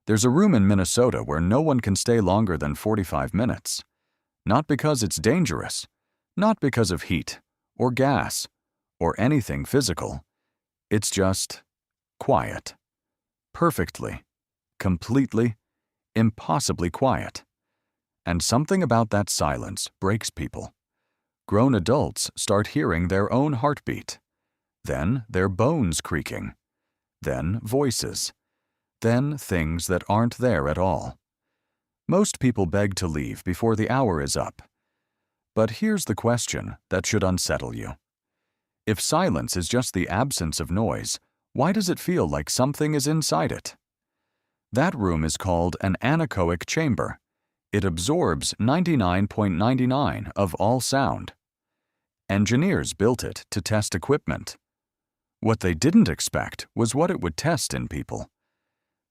There's a room in Minnesota where no one can stay longer than 45 minutes. Not because it's dangerous, not because of heat, or gas, or anything physical. It's just quiet. Perfectly, completely, impossibly quiet. And something about that silence breaks people. Grown adults start hearing their own heartbeat. Then their bones creaking. Then voices. Then things that aren't there at all. Most people beg to leave before the hour is up. But here's the question that should unsettle you. If silence is just the absence of noise, why does it feel like something is inside it? That room is called an anechoic chamber. It absorbs 99.99% of all sound. Engineers built it to test equipment. What they didn't expect was what it would test in people.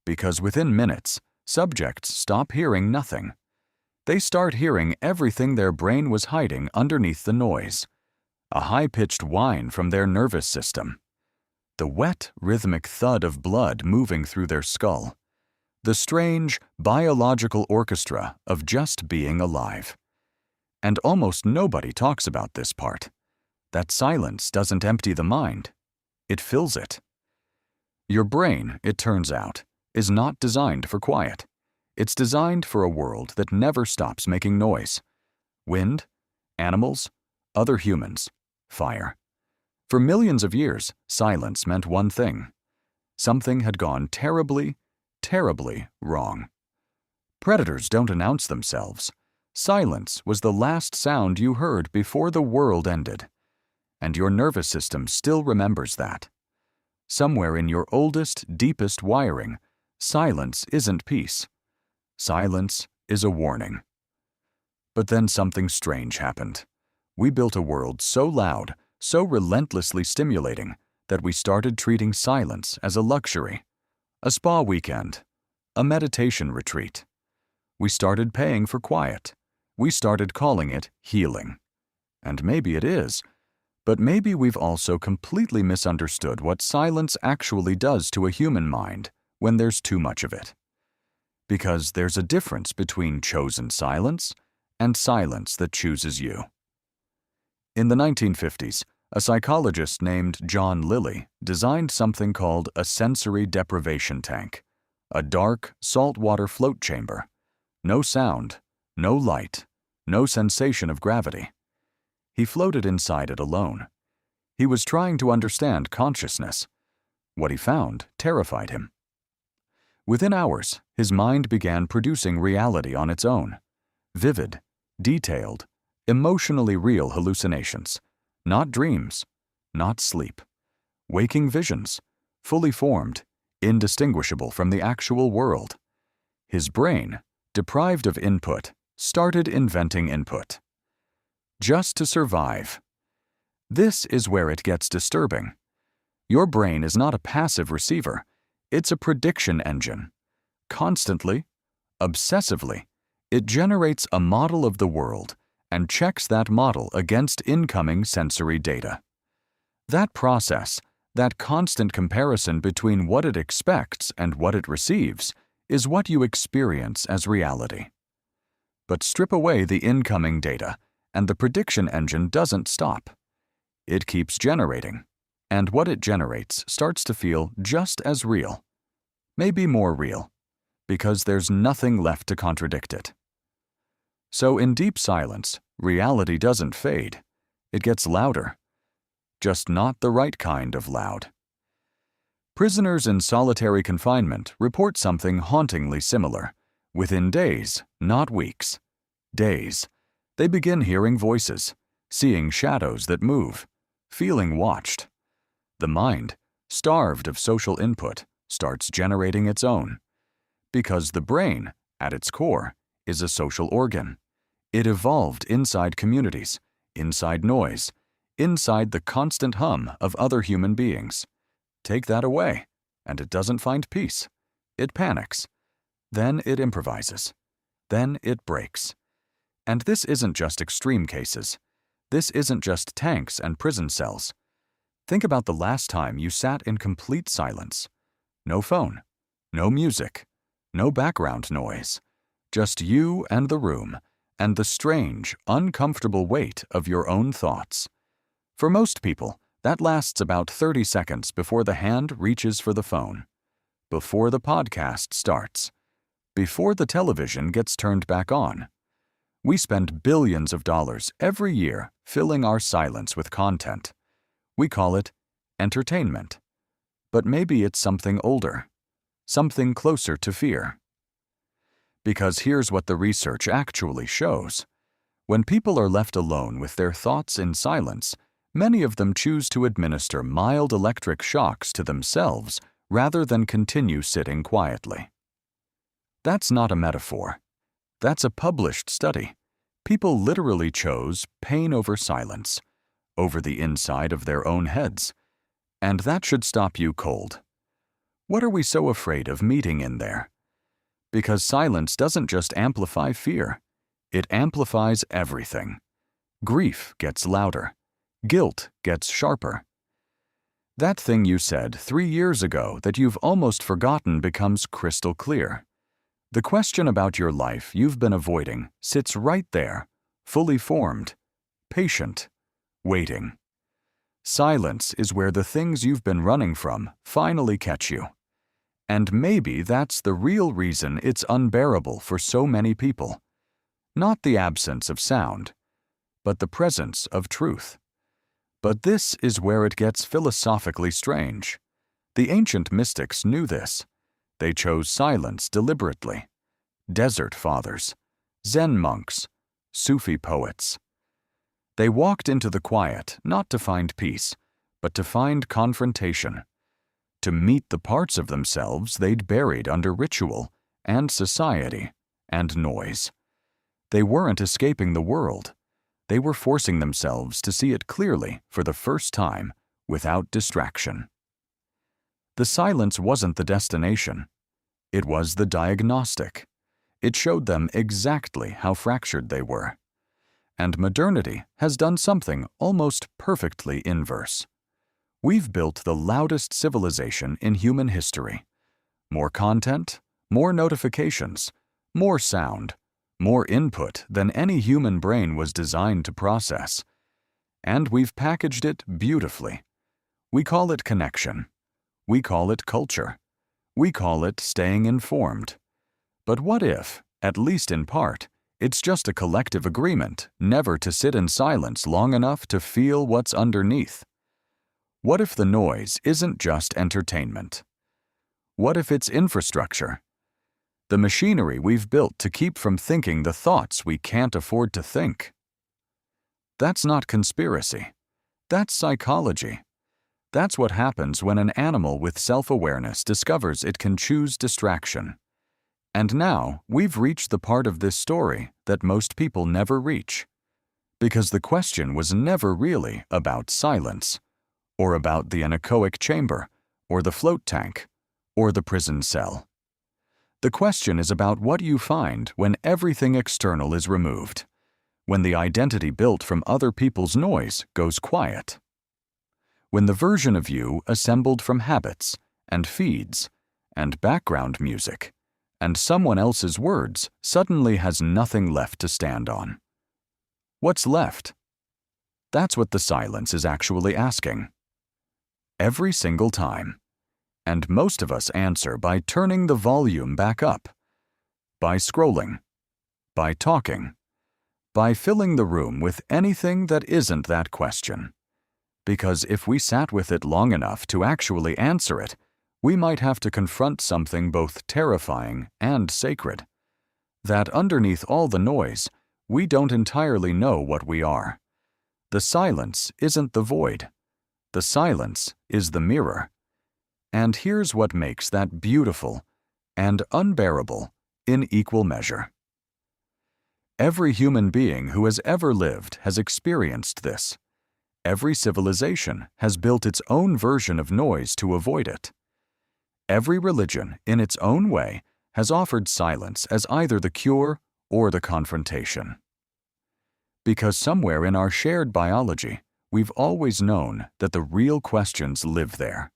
Because within minutes, subjects stop hearing nothing. They start hearing everything their brain was hiding underneath the noise. A high-pitched whine from their nervous system. The wet, rhythmic thud of blood moving through their skull. The strange, biological orchestra of just being alive. And almost nobody talks about this part. That silence doesn't empty the mind. It fills it. Your brain, it turns out, is not designed for quiet. It's designed for a world that never stops making noise. Wind, animals, other humans, fire. For millions of years, silence meant one thing. Something had gone terribly, terribly wrong. Predators don't announce themselves. Silence was the last sound you heard before the world ended. And your nervous system still remembers that. Somewhere in your oldest, deepest wiring, silence isn't peace. Silence is a warning. But then something strange happened. We built a world so loud, so relentlessly stimulating, that we started treating silence as a luxury, a spa weekend, a meditation retreat. We started paying for quiet. We started calling it healing. And maybe it is, but maybe we've also completely misunderstood what silence actually does to a human mind when there's too much of it. Because there's a difference between chosen silence and silence that chooses you. In the 1950s, a psychologist named John Lilly designed something called a sensory deprivation tank, a dark, saltwater float chamber. No sound, no light, no sensation of gravity. He floated inside it alone. He was trying to understand consciousness. What he found terrified him. Within hours, his mind began producing reality on its own. Vivid, detailed, emotionally real hallucinations. Not dreams, not sleep. Waking visions, fully formed, indistinguishable from the actual world. His brain, deprived of input, started inventing input. Just to survive. This is where it gets disturbing. Your brain is not a passive receiver. It's a prediction engine. Constantly, obsessively, it generates a model of the world and checks that model against incoming sensory data. That process, that constant comparison between what it expects and what it receives, is what you experience as reality. But strip away the incoming data, and the prediction engine doesn't stop. It keeps generating, and what it generates starts to feel just as real. Maybe more real, because there's nothing left to contradict it. So in deep silence, reality doesn't fade. It gets louder. Just not the right kind of loud. Prisoners in solitary confinement report something hauntingly similar. Within days, not weeks. Days. They begin hearing voices, seeing shadows that move, feeling watched. The mind, starved of social input, starts generating its own. Because the brain, at its core, is a social organ. It evolved inside communities, inside noise, inside the constant hum of other human beings. Take that away, and it doesn't find peace. It panics. Then it improvises. Then it breaks. And this isn't just extreme cases. This isn't just tanks and prison cells. Think about the last time you sat in complete silence. No phone, no music, no background noise, just you and the room, and the strange, uncomfortable weight of your own thoughts. For most people, that lasts about 30 seconds before the hand reaches for the phone, before the podcast starts, before the television gets turned back on. We spend billions of dollars every year filling our silence with content. We call it entertainment. But maybe it's something older, something closer to fear. Because here's what the research actually shows. When people are left alone with their thoughts in silence, many of them choose to administer mild electric shocks to themselves rather than continue sitting quietly. That's not a metaphor. That's a published study. People literally chose pain over silence, over the inside of their own heads. And that should stop you cold. What are we so afraid of meeting in there? Because silence doesn't just amplify fear. It amplifies everything. Grief gets louder. Guilt gets sharper. That thing you said 3 years ago that you've almost forgotten becomes crystal clear. The question about your life you've been avoiding sits right there, fully formed, patient, waiting. Silence is where the things you've been running from finally catch you. And maybe that's the real reason it's unbearable for so many people. Not the absence of sound, but the presence of truth. But this is where it gets philosophically strange. The ancient mystics knew this. They chose silence deliberately. Desert fathers, Zen monks, Sufi poets. They walked into the quiet not to find peace, but to find confrontation, to meet the parts of themselves they'd buried under ritual and society and noise. They weren't escaping the world. They were forcing themselves to see it clearly for the first time, without distraction. The silence wasn't the destination. It was the diagnostic. It showed them exactly how fractured they were. And modernity has done something almost perfectly inverse. We've built the loudest civilization in human history. More content, more notifications, more sound, more input than any human brain was designed to process. And we've packaged it beautifully. We call it connection. We call it culture. We call it staying informed. But what if, at least in part, it's just a collective agreement never to sit in silence long enough to feel what's underneath? What if the noise isn't just entertainment? What if it's infrastructure? The machinery we've built to keep from thinking the thoughts we can't afford to think. That's not conspiracy. That's psychology. That's what happens when an animal with self-awareness discovers it can choose distraction. And now we've reached the part of this story that most people never reach. Because the question was never really about silence, or about the anechoic chamber, or the float tank, or the prison cell. The question is about what you find when everything external is removed, when the identity built from other people's noise goes quiet. When the version of you assembled from habits, and feeds, and background music, and someone else's words suddenly has nothing left to stand on. What's left? That's what the silence is actually asking. Every single time. And most of us answer by turning the volume back up, by scrolling, by talking, by filling the room with anything that isn't that question. Because if we sat with it long enough to actually answer it, we might have to confront something both terrifying and sacred. That underneath all the noise, we don't entirely know what we are. The silence isn't the void. The silence is the mirror. And here's what makes that beautiful and unbearable in equal measure. Every human being who has ever lived has experienced this. Every civilization has built its own version of noise to avoid it. Every religion, in its own way, has offered silence as either the cure or the confrontation. Because somewhere in our shared biology, we've always known that the real questions live there,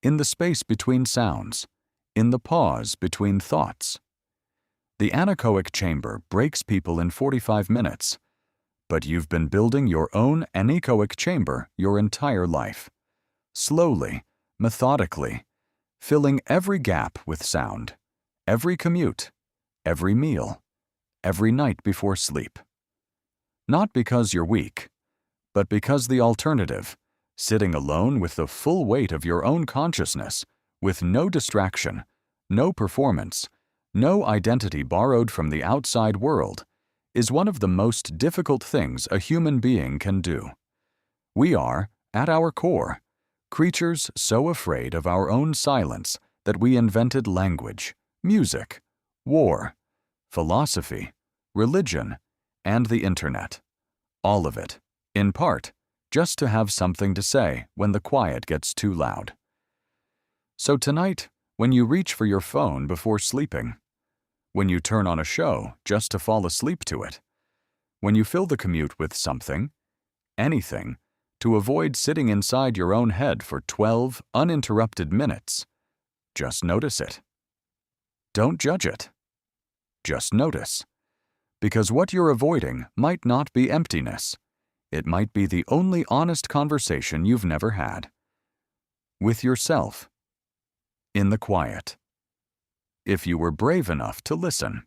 in the space between sounds, in the pause between thoughts. The anechoic chamber breaks people in 45 minutes, but you've been building your own anechoic chamber your entire life. Slowly, methodically, filling every gap with sound, every commute, every meal, every night before sleep. Not because you're weak, but because the alternative, sitting alone with the full weight of your own consciousness, with no distraction, no performance, no identity borrowed from the outside world, is one of the most difficult things a human being can do. We are, at our core, creatures so afraid of our own silence that we invented language, music, war, philosophy, religion, and the internet. All of it, in part, just to have something to say when the quiet gets too loud. So tonight, when you reach for your phone before sleeping, when you turn on a show just to fall asleep to it, when you fill the commute with something, anything, to avoid sitting inside your own head for 12 uninterrupted minutes, just notice it. Don't judge it. Just notice. Because what you're avoiding might not be emptiness. It might be the only honest conversation you've never had. With yourself. In the quiet. If you were brave enough to listen.